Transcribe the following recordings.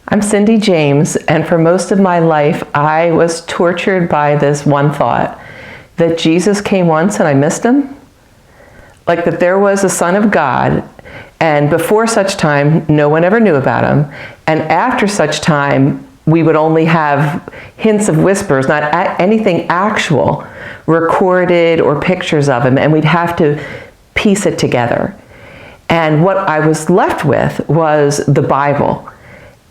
I'm Cindy James, and for most of my life, I was tortured by this one thought, that Jesus came once and I missed him. Like that there was a Son of God, and before such time, no one ever knew about him. And after such time, we would only have hints of whispers, not anything actual, recorded or pictures of him, and we'd have to piece it together. And what I was left with was the Bible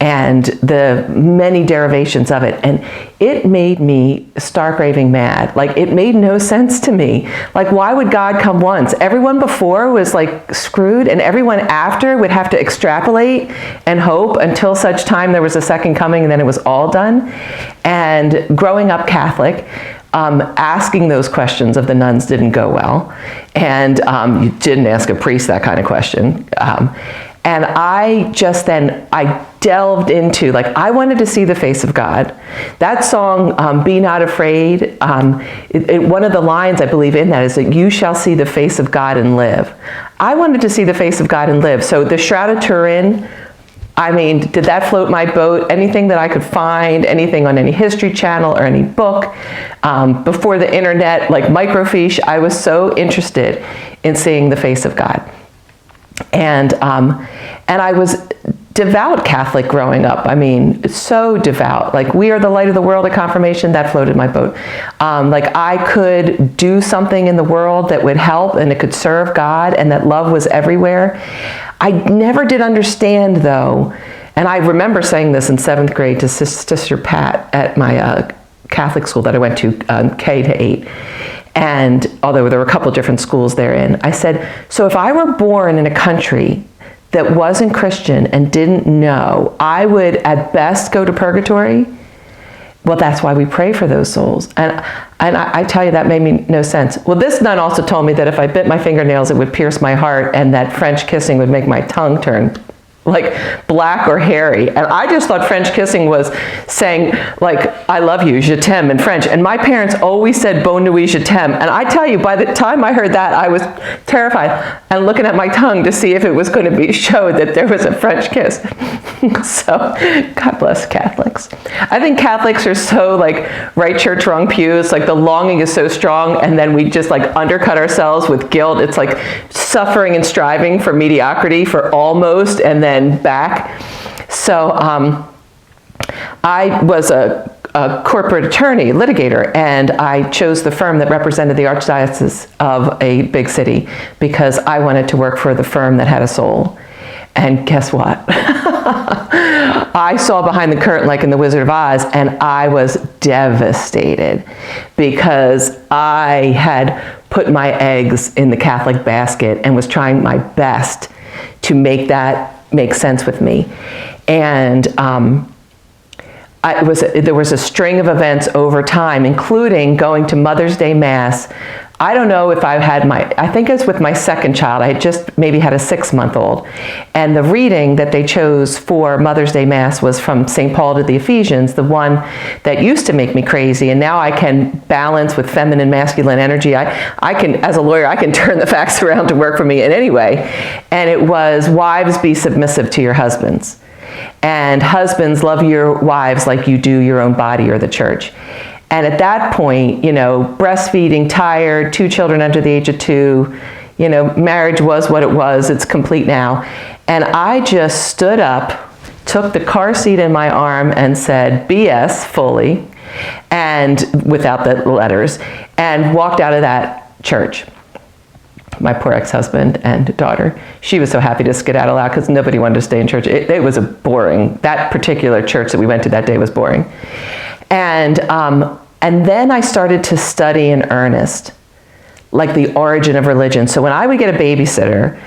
and the many derivations of it. And it made me stark raving mad. Like, it made no sense to me. Like, why would God come once? Everyone before was like screwed, and everyone after would have to extrapolate and hope until such time there was a second coming, and then it was all done. And growing up Catholic, asking those questions of the nuns didn't go well. And you didn't ask a priest that kind of question. And I delved into, like, I wanted to see the face of God. That song, Be Not Afraid, one of the lines I believe in that is that you shall see the face of God and live. I wanted to see the face of God and live. So the Shroud of Turin, I mean, did that float my boat? Anything that I could find, anything on any history channel or any book, before the internet, like microfiche, I was so interested in seeing the face of God. And I was devout Catholic growing up. I mean, so devout. Like, we are the light of the world at confirmation, that floated my boat. Like, I could do something in the world that would help and it could serve God, and that love was everywhere. I never did understand, though, and I remember saying this in 7th grade to Sister Pat at my Catholic school that I went to, K to 8. And although there were a couple different schools therein, I said, so if I were born in a country that wasn't Christian and didn't know, I would at best go to purgatory. Well, that's why we pray for those souls. And I tell you, that made me no sense. Well, this nun also told me that if I bit my fingernails, it would pierce my heart, and that French kissing would make my tongue turn like black or hairy. And I just thought French kissing was saying, like, I love you, je t'aime in French. And my parents always said bonne nuit, je t'aime. And I tell you, by the time I heard that, I was terrified and looking at my tongue to see if it was going to be showed that there was a French kiss. So God bless Catholics. I think Catholics are so like right church, wrong pews. Like, the longing is so strong, and then we just like undercut ourselves with guilt. It's like suffering and striving for mediocrity, for almost, and then back. So I was a corporate attorney, litigator, and I chose the firm that represented the Archdiocese of a big city because I wanted to work for the firm that had a soul. And guess what? I saw behind the curtain like in The Wizard of Oz, and I was devastated because I had put my eggs in the Catholic basket and was trying my best to make that make sense with me. And there was a string of events over time, including going to Mother's Day Mass. I don't know if I think it was with my second child. I had just maybe had a 6-month-old. And the reading that they chose for Mother's Day Mass was from St. Paul to the Ephesians, the one that used to make me crazy. And now I can balance with feminine, masculine energy. I can, as a lawyer, I can turn the facts around to work for me in any way. And it was, wives, be submissive to your husbands. And husbands, love your wives like you do your own body or the church. And at that point, you know, breastfeeding, tired, 2 children under the age of 2, you know, marriage was what it was, it's complete now. And I just stood up, took the car seat in my arm and said, BS, fully, and without the letters, and walked out of that church. My poor ex-husband and daughter, she was so happy to skedaddle out because nobody wanted to stay in church. It was that particular church that we went to that day was boring. And then I started to study in earnest, like the origin of religion. So when I would get a babysitter,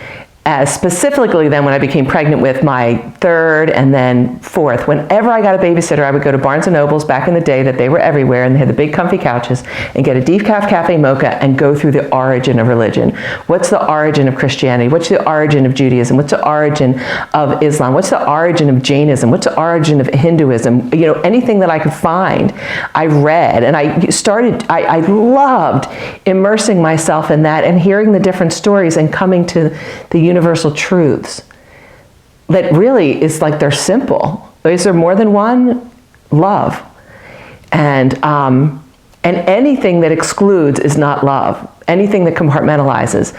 specifically then when I became pregnant with my 3rd and then 4th, whenever I got a babysitter, I would go to Barnes & Noble's back in the day that they were everywhere, and they had the big comfy couches, and get a decaf cafe mocha and go through the origin of religion. What's the origin of Christianity? What's the origin of Judaism? What's the origin of Islam? What's the origin of Jainism? What's the origin of Hinduism? You know, anything that I could find, I read, and I loved immersing myself in that and hearing the different stories and coming to the universal truths that really is like, they're simple. Is there more than one? Love. And anything that excludes is not love. Anything that compartmentalizes.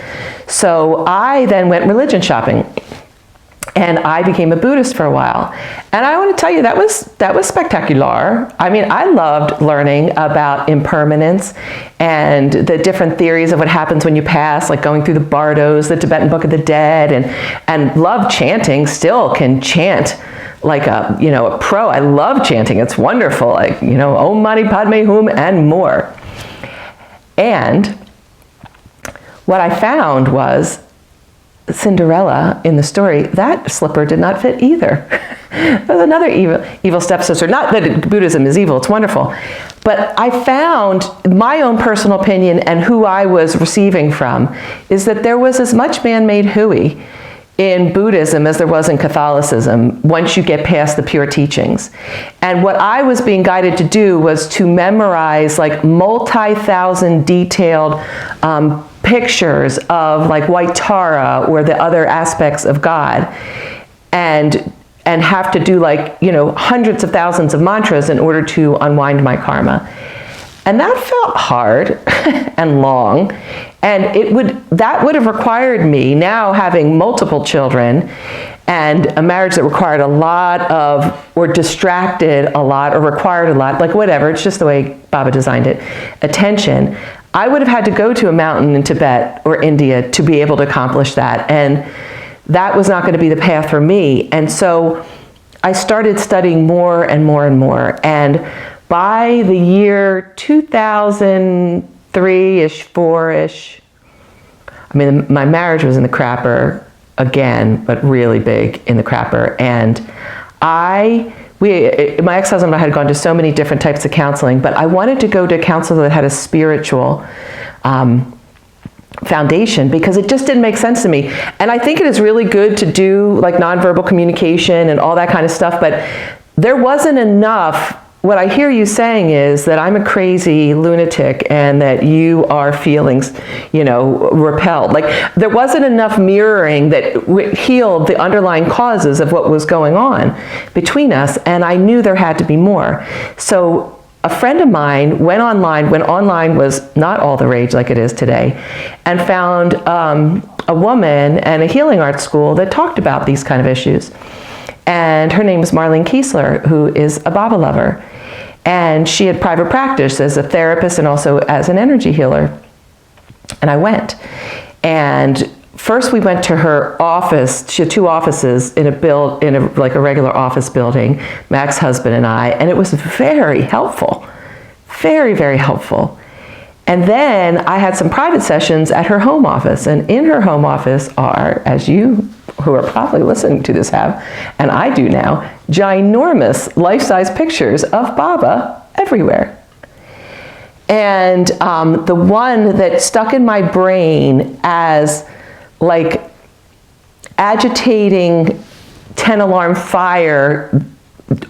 So I then went religion shopping. And I became a Buddhist for a while. And I want to tell you, that was spectacular. I mean, I loved learning about impermanence and the different theories of what happens when you pass, like going through the Bardos, the Tibetan Book of the Dead, and love chanting, still can chant like a pro. I love chanting. It's wonderful. Like, Om Mani Padme Hum and more. And what I found was Cinderella in the story, that slipper did not fit either. That was another evil stepsister. Not that Buddhism is evil, it's wonderful. But I found my own personal opinion and who I was receiving from is that there was as much man-made hooey in Buddhism as there was in Catholicism once you get past the pure teachings. And what I was being guided to do was to memorize like multi-thousand detailed pictures of like white Tara or the other aspects of God, and have to do like hundreds of thousands of mantras in order to unwind my karma. And that felt hard and long, and that would have required me, now having multiple children and a marriage that required a lot of, or distracted a lot, or required a lot, like whatever, it's just the way Baba designed it, attention. I would have had to go to a mountain in Tibet or India to be able to accomplish that. And that was not going to be the path for me. And so I started studying more and more and more. And by the year 2003-ish, 4-ish, I mean, my marriage was in the crapper again, but really big in the crapper. And my ex-husband and I had gone to so many different types of counseling, but I wanted to go to a counselor that had a spiritual foundation, because it just didn't make sense to me. And I think it is really good to do like nonverbal communication and all that kind of stuff, but there wasn't enough. What I hear you saying is that I'm a crazy lunatic and that you are feeling, repelled. Like there wasn't enough mirroring that healed the underlying causes of what was going on between us, and I knew there had to be more. So a friend of mine went online when online was not all the rage like it is today, and found a woman and a healing arts school that talked about these kind of issues. And her name is Marlene Kiesler, who is a Baba lover. And she had private practice as a therapist and also as an energy healer. And I went. And first we went to her office. She had two offices in a regular office building, my ex-husband and I, and it was very helpful. Very, very helpful. And then I had some private sessions at her home office. And in her home office are, as you who are probably listening to this have, and I do now, ginormous life-size pictures of Baba everywhere. And the one that stuck in my brain as like agitating 10-alarm fire,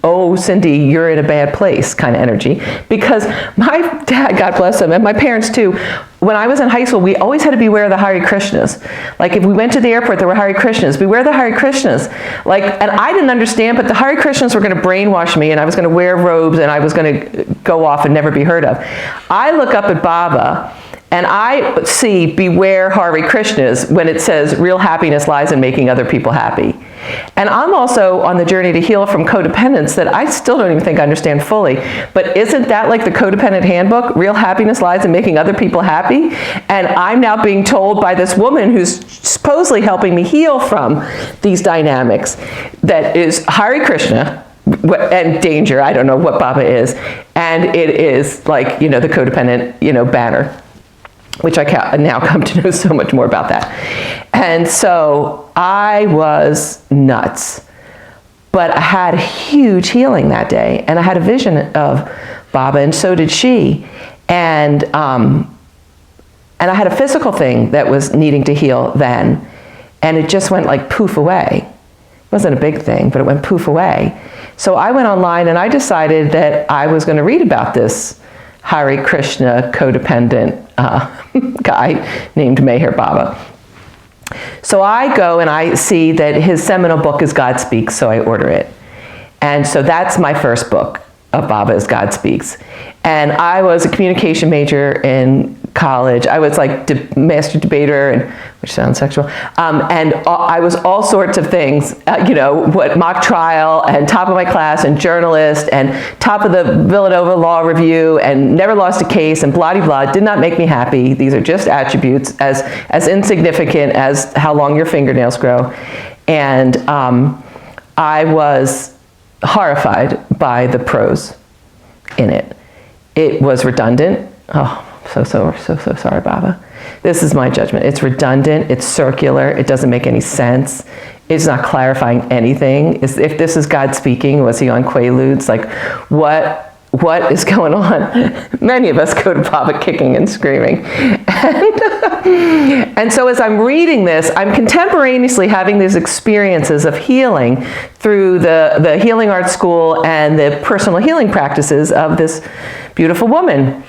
oh, Cindy, you're in a bad place kind of energy. Because my dad, God bless him, and my parents too, when I was in high school, we always had to beware of the Hare Krishnas. Like if we went to the airport, there were Hare Krishnas. Beware the Hare Krishnas. And I didn't understand, but the Hare Krishnas were going to brainwash me, and I was going to wear robes, and I was going to go off and never be heard of. I look up at Baba, and I see beware Hare Krishnas when it says real happiness lies in making other people happy. And I'm also on the journey to heal from codependence that I still don't even think I understand fully. But isn't that like the codependent handbook? Real happiness lies in making other people happy. And I'm now being told by this woman who's supposedly helping me heal from these dynamics that is Hare Krishna and danger. I don't know what Baba is. And it is like, the codependent, banner, which I now come to know so much more about that. And so I was nuts, but I had huge healing that day, and I had a vision of Baba, and so did she. And I had a physical thing that was needing to heal then, and it just went like poof away. It wasn't a big thing, but it went poof away. So I went online and I decided that I was going to read about this Hare Krishna codependent guy named Meher Baba. So I go and I see that his seminal book is God Speaks, so I order it. And so that's my first book of Baba as God Speaks. And I was a communication major in college. I was like master debater, and which sounds sexual. And I was all sorts of things, mock trial and top of my class and journalist and top of the Villanova Law Review and never lost a case and blah, blah, blah. Did not make me happy. These are just attributes as insignificant as how long your fingernails grow. And I was horrified by the prose in it. It was redundant. Oh, so sorry, Baba. This is my judgment. It's redundant, it's circular, it doesn't make any sense. It's not clarifying anything. If this is God speaking, was he on Quaaludes? Like, what is going on? Many of us go to Baba kicking and screaming. And so as I'm reading this, I'm contemporaneously having these experiences of healing through the healing art school and the personal healing practices of this beautiful woman.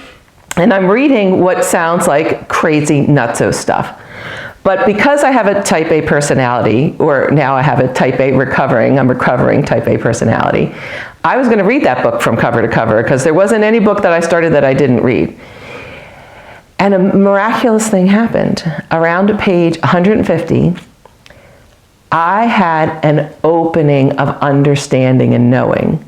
And I'm reading what sounds like crazy nutso stuff. But because I have a type A personality, or now I have a type A I'm recovering type A personality, I was going to read that book from cover to cover because there wasn't any book that I started that I didn't read. And a miraculous thing happened. Around page 150, I had an opening of understanding and knowing.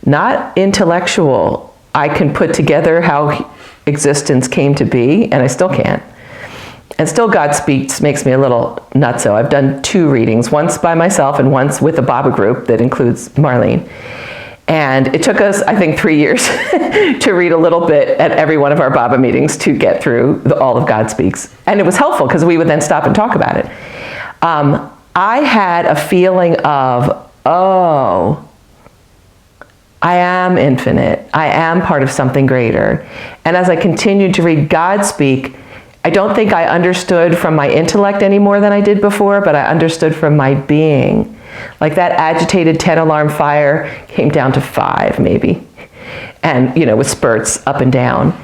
Not intellectual. I can put together how existence came to be, and I still can't. And still God Speaks makes me a little nutso. I've done 2 readings, once by myself and once with a Baba group that includes Marlene. And it took us, I think, 3 years to read a little bit at every one of our Baba meetings to get through all of God Speaks. And it was helpful because we would then stop and talk about it. I had a feeling of, oh, I am infinite. I am part of something greater. And as I continued to read God Speak, I don't think I understood from my intellect any more than I did before, but I understood from my being. Like that agitated 10 alarm fire came down to 5 maybe. And, with spurts up and down.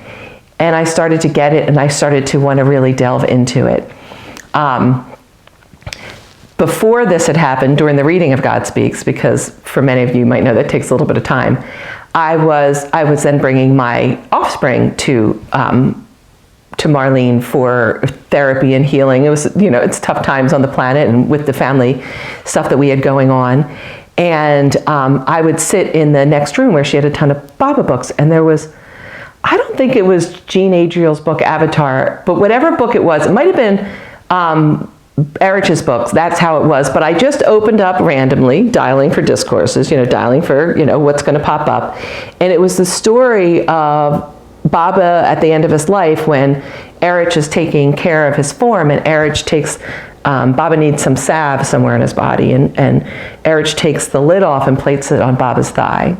And I started to get it, and I started to want to really delve into it. Before this had happened, during the reading of God Speaks, because for many of you might know that takes a little bit of time, I was then bringing my offspring to Marlene for therapy and healing. It was, it's tough times on the planet and with the family stuff that we had going on. And I would sit in the next room where she had a ton of Baba books, and there was, I don't think it was Jean Adriel's book, Avatar, but whatever book it was, it might have been Erich's books, that's how it was. But I just opened up randomly, dialing for discourses, dialing for, what's going to pop up. And it was the story of Baba at the end of his life when Erich is taking care of his form, and Erich takes, Baba needs some salve somewhere in his body, and Erich takes the lid off and plates it on Baba's thigh.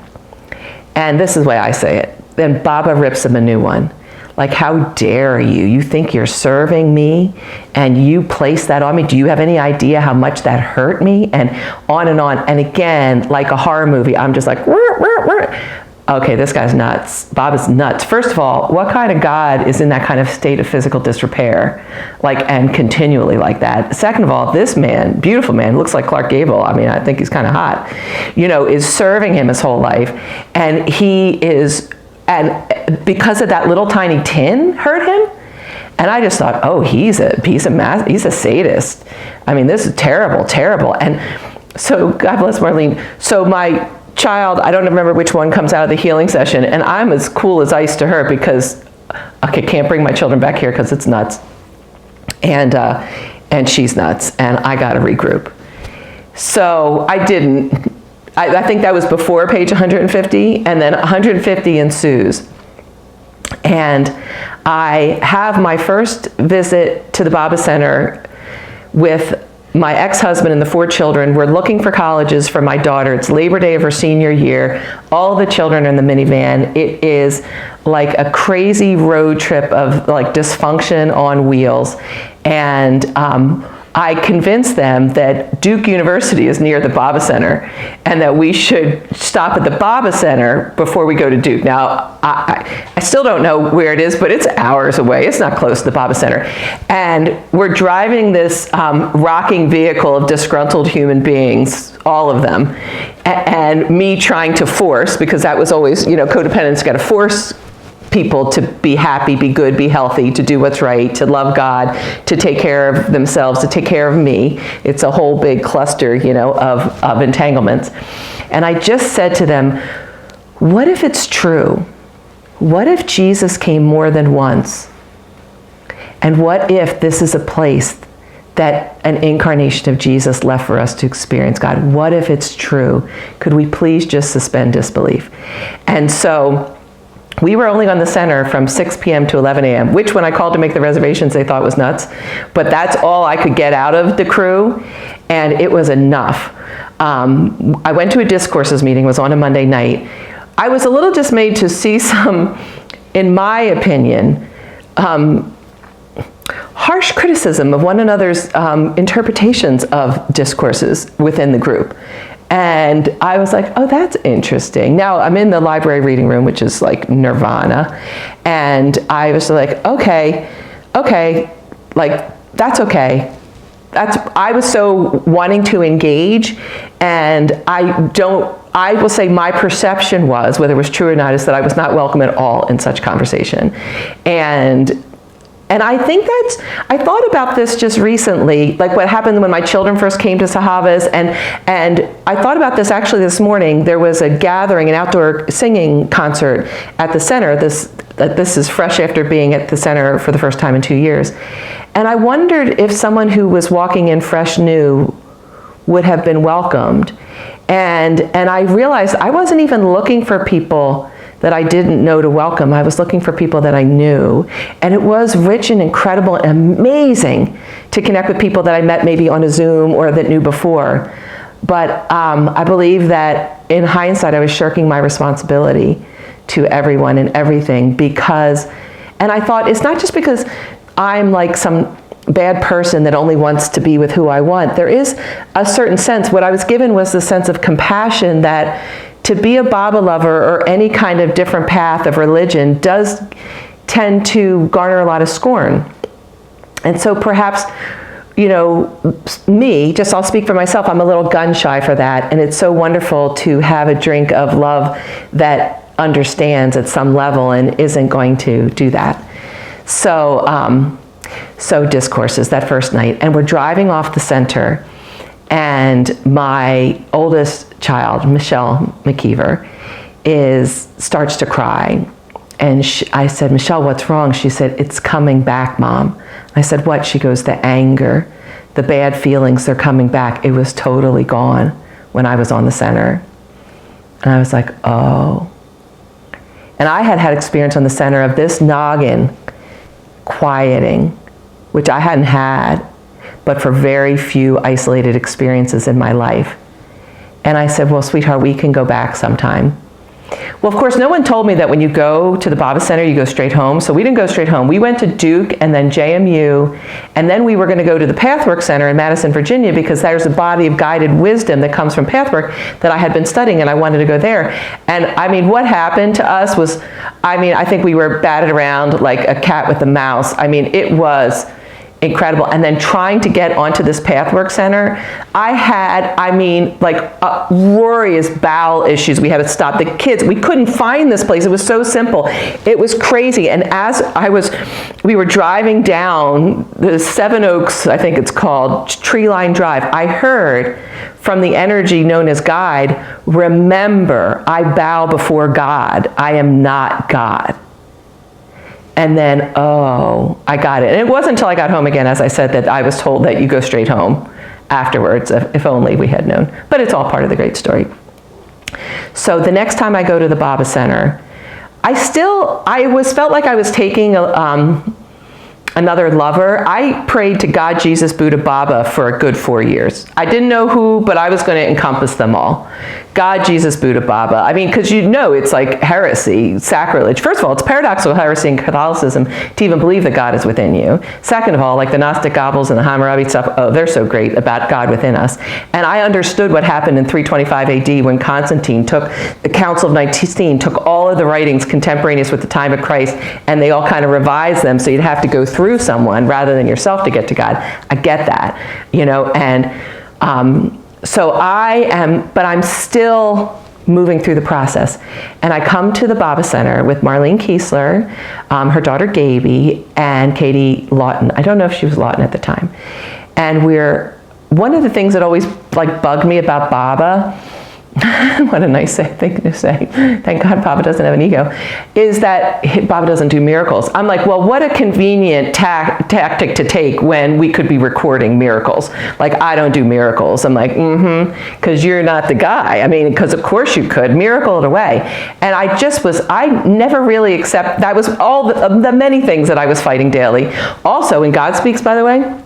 And this is the way I say it. Then Baba rips him a new one. Like, how dare you? You think you're serving me and you place that on me? Do you have any idea how much that hurt me? And on and on. And again, like a horror movie, I'm just like, whir, whir, whir. Okay, this guy's nuts. Baba's nuts. First of all, what kind of God is in that kind of state of physical disrepair, and continually like that? Second of all, this man, beautiful man, looks like Clark Gable. I mean, I think he's kind of hot, is serving him his whole life. And and because of that little tiny tin hurt him. And I just thought, oh, he's a he's a sadist. I mean, this is terrible, terrible. And so, God bless Marlene. So my child, I don't remember which one, comes out of the healing session, and I'm as cool as ice to her because I can't bring my children back here because it's nuts. And she's nuts, and I got to regroup. So I didn't. I think that was before page 150, and then 150 ensues. And I have my first visit to the Baba Center with my ex-husband and the 4 children. We're looking for colleges for my daughter. It's Labor Day of her senior year. All the children are in the minivan. It is like a crazy road trip of dysfunction on wheels. And I convinced them that Duke University is near the Baba Center and that we should stop at the Baba Center before we go to Duke. Now, I still don't know where it is, but it's hours away. It's not close to the Baba Center. And we're driving this rocking vehicle of disgruntled human beings, all of them, and me trying to force, because that was always, codependence, got to force people to be happy, be good, be healthy, to do what's right, to love God, to take care of themselves, to take care of me. It's a whole big cluster, of entanglements. And I just said to them, what if it's true? What if Jesus came more than once? And what if this is a place that an incarnation of Jesus left for us to experience God? What if it's true? Could we please just suspend disbelief? And so we were only on the center from 6 p.m. to 11 a.m., which when I called to make the reservations, they thought was nuts. But that's all I could get out of the crew, and it was enough. I went to a discourses meeting, was on a Monday night. I was a little dismayed to see some, in my opinion, harsh criticism of one another's interpretations of discourses within the group. And I was like, oh, that's interesting. Now I'm in the library reading room, which is like nirvana. And I was like, okay, like, that's okay. I was so wanting to engage, and I will say my perception was, whether it was true or not, is that I was not welcome at all in such conversation. And I think I thought about this just recently, like what happened when my children first came to Sahavas, and I thought about this actually this morning. There was a gathering, an outdoor singing concert at the center. This is fresh after being at the center for the first time in 2 years. And I wondered if someone who was walking in fresh new would have been welcomed. And I realized I wasn't even looking for people that I didn't know to welcome. I was looking for people that I knew. And it was rich and incredible and amazing to connect with people that I met maybe on a Zoom or that knew before. But I believe that in hindsight, I was shirking my responsibility to everyone and everything and I thought, it's not just because I'm like some bad person that only wants to be with who I want. There is a certain sense. What I was given was the sense of compassion that to be a Baba lover or any kind of different path of religion does tend to garner a lot of scorn. And so perhaps, I'll speak for myself, I'm a little gun shy for that. And it's so wonderful to have a drink of love that understands at some level and isn't going to do that. So discourses that first night, and we're driving off the center, and my oldest child, Michelle McKeever, starts to cry. And I said, Michelle, what's wrong? She said, it's coming back, Mom. I said, what? She goes, the anger, the bad feelings, they're coming back. It was totally gone when I was on the center. And I was like, oh. And I had experience on the center of this noggin quieting, which I hadn't had, but for very few isolated experiences in my life. And I said, well, sweetheart, we can go back sometime. Well, of course, no one told me that when you go to the Baba Center, you go straight home. So we didn't go straight home. We went to Duke and then JMU, and then we were going to go to the Pathwork Center in Madison, Virginia, because there's a body of guided wisdom that comes from Pathwork that I had been studying, and I wanted to go there. And I mean, what happened to us was, I think we were batted around like a cat with a mouse. I mean, it was incredible. And then trying to get onto this Pathwork Center, I had, glorious bowel issues. We had to stop the kids. We couldn't find this place. It was so simple. It was crazy. And as we were driving down the Seven Oaks, I think it's called, Tree Line Drive, I heard from the energy known as guide, remember, I bow before God. I am not God. And then, oh, I got it. And it wasn't until I got home again, as I said, that I was told that you go straight home afterwards, if only we had known. But it's all part of the great story. So the next time I go to the Baba Center, I felt like I was taking a another lover. I prayed to God, Jesus, Buddha, Baba for a good 4 years. I didn't know who, but I was going to encompass them all. God, Jesus, Buddha, Baba. I mean, because it's like heresy, sacrilege. First of all, it's paradoxical heresy in Catholicism to even believe that God is within you. Second of all, like the Gnostic Gospels and the Hammurabi stuff, they're so great about God within us. And I understood what happened in 325 AD when Constantine the Council of Nicene took all of the writings contemporaneous with the time of Christ, and they all kind of revised them, so you'd have to go through someone rather than yourself to get to God. I get that, and so but I'm still moving through the process. And I come to the Baba Center with Marlene Kiesler, her daughter Gaby, and Katie Lawton. I don't know if she was Lawton at the time. And one of the things that always bugged me about Baba, what a nice thing to say, thank God Baba doesn't have an ego, is that Baba doesn't do miracles. I'm like, well, what a convenient tactic to take when we could be recording miracles. Like, I don't do miracles. I'm like, because you're not the guy. I mean, because of course you could. Miracle it away. And I never really that was all the many things that I was fighting daily. Also, in God Speaks, by the way,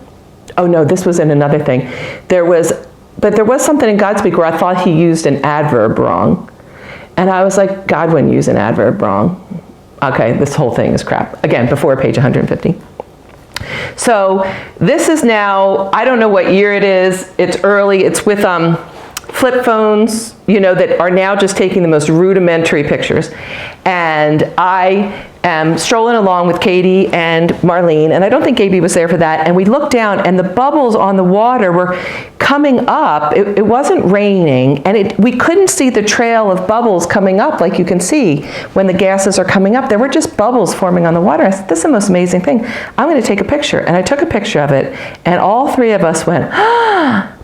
oh no, this was in another thing. There was something in Godspeak where I thought he used an adverb wrong. And I was like, God wouldn't use an adverb wrong. Okay, this whole thing is crap. Again, before page 150. So this is now, I don't know what year it is. It's early. It's with flip phones, that are now just taking the most rudimentary pictures. And I am strolling along with Katie and Marlene, and I don't think Gaby was there for that, and we looked down, and the bubbles on the water were coming up. It wasn't raining, and we couldn't see the trail of bubbles coming up like you can see when the gases are coming up. There were just bubbles forming on the water. I said, this is the most amazing thing. I'm going to take a picture. And I took a picture of it, and all three of us went,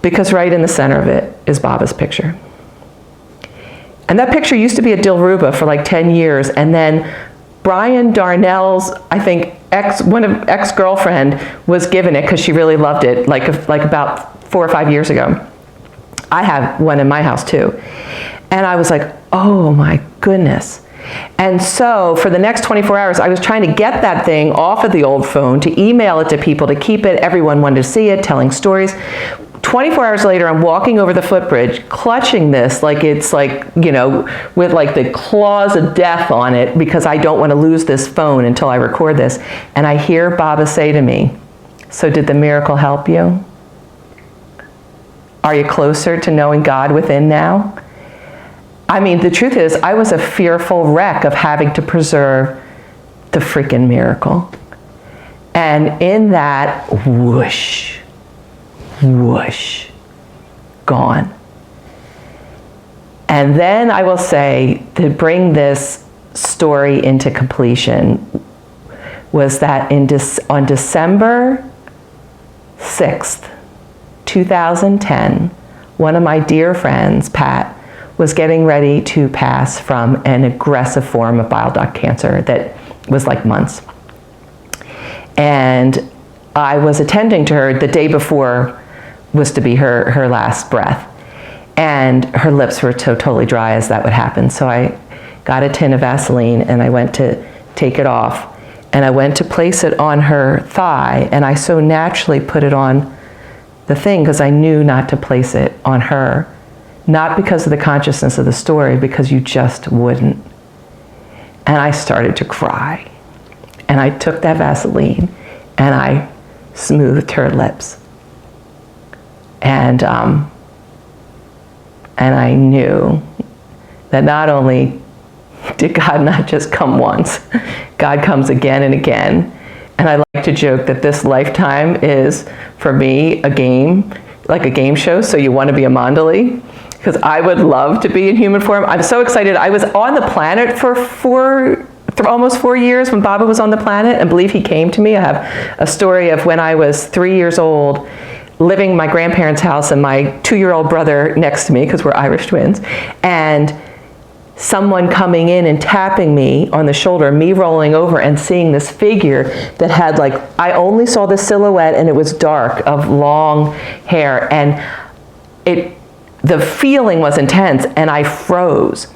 because right in the center of it is Baba's picture. And that picture used to be at Dilruba for 10 years, and then Brian Darnell's, I think, ex-girlfriend was given it because she really loved it, like about 4 or 5 years ago. I have one in my house too. And I was like, oh my goodness. And so for the next 24 hours, I was trying to get that thing off of the old phone, to email it to people, to keep it. Everyone wanted to see it, telling stories. 24 hours later, I'm walking over the footbridge, clutching this with the claws of death on it, because I don't want to lose this phone until I record this. And I hear Baba say to me, so did the miracle help you? Are you closer to knowing God within now? I mean, the truth is, I was a fearful wreck of having to preserve the freaking miracle. And in that, whoosh, whoosh, gone. And then I will say, to bring this story into completion, was that on December 6th, 2010, one of my dear friends, Pat, was getting ready to pass from an aggressive form of bile duct cancer that was months. And I was attending to her. The day before was to be her last breath. And her lips were totally dry as that would happen. So I got a tin of Vaseline, and I went to take it off. And I went to place it on her thigh, and I so naturally put it on the thing because I knew not to place it on her. Not because of the consciousness of the story, because you just wouldn't. And I started to cry. And I took that Vaseline, and I smoothed her lips. And I knew that not only did God not just come once, God comes again and again. And I like to joke that this lifetime is, for me, a game, like a game show, so you want to be a Mandali, because I would love to be in human form. I'm so excited. I was on the planet for almost 4 years when Baba was on the planet, and believe he came to me. I have a story of when I was 3 years old, living in my grandparents' house, and my 2-year-old brother next to me, because we're Irish twins, and someone coming in and tapping me on the shoulder, me rolling over and seeing this figure that had I only saw the silhouette, and it was dark, of long hair, and the feeling was intense, and I froze.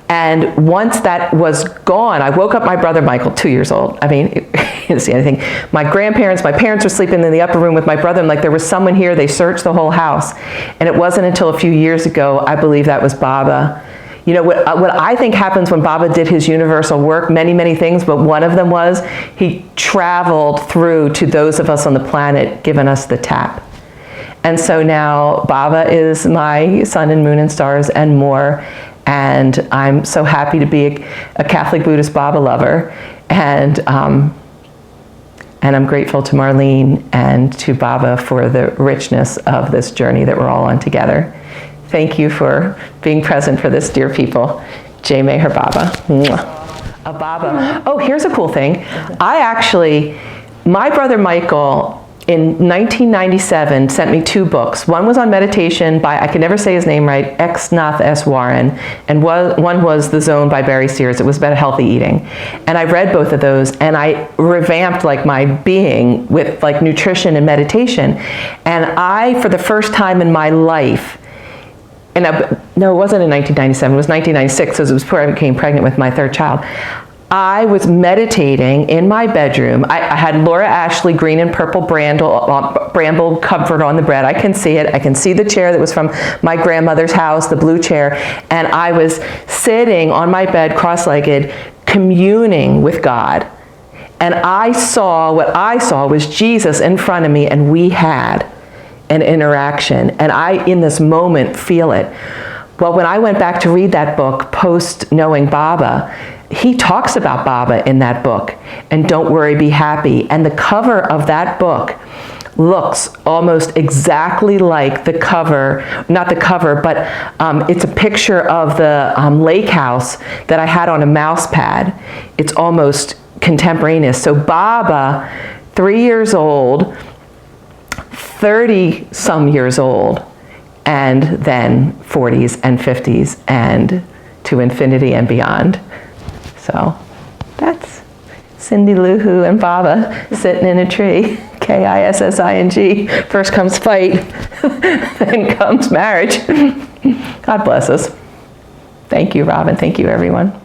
And once that was gone, I woke up my brother Michael, 2 years old. I mean, he didn't see anything. My parents were sleeping in the upper room with my brother. And like, there was someone here. They searched the whole house. And it wasn't until a few years ago, I believe that was Baba. You know, what I think happens when Baba did his universal work, many, many things, but one of them was he traveled through to those of us on the planet, giving us the tap. And so now Baba is my sun and moon and stars and more. And I'm so happy to be a Catholic Buddhist Baba lover. And I'm grateful to Marlene and to Baba for the richness of this journey that we're all on together. Thank you for being present for this, dear people. Jai Meher Baba. Mwah. A Baba. Oh, here's a cool thing. My brother Michael, in 1997, sent me 2 books. One was on meditation by, I can never say his name right, Eknath S. Warren, and one was The Zone by Barry Sears. It was about healthy eating. And I read both of those, and I revamped like my being with like nutrition and meditation. And I, for the first time in my life, no, it wasn't in 1997, it was 1996, because it was before I became pregnant with my 3rd child. I was meditating in my bedroom. I had Laura Ashley green and purple bramble covered on the bed. I can see it. I can see the chair that was from my grandmother's house, the blue chair. And I was sitting on my bed, cross-legged, communing with God. And what I saw was Jesus in front of me, and we had an interaction. And I, in this moment, feel it. Well, when I went back to read that book, post knowing Baba, he talks about Baba in that book, and Don't Worry, Be Happy. And the cover of that book looks almost exactly like the cover, not the cover, but it's a picture of the lake house that I had on a mouse pad. It's almost contemporaneous. So Baba, 3 years old, 30 some years old, and then 40s and 50s and to infinity and beyond. So that's Cindy Lou Who and Baba sitting in a tree. K-I-S-S-I-N-G. First comes fight, then comes marriage. God bless us. Thank you, Robin. Thank you, everyone.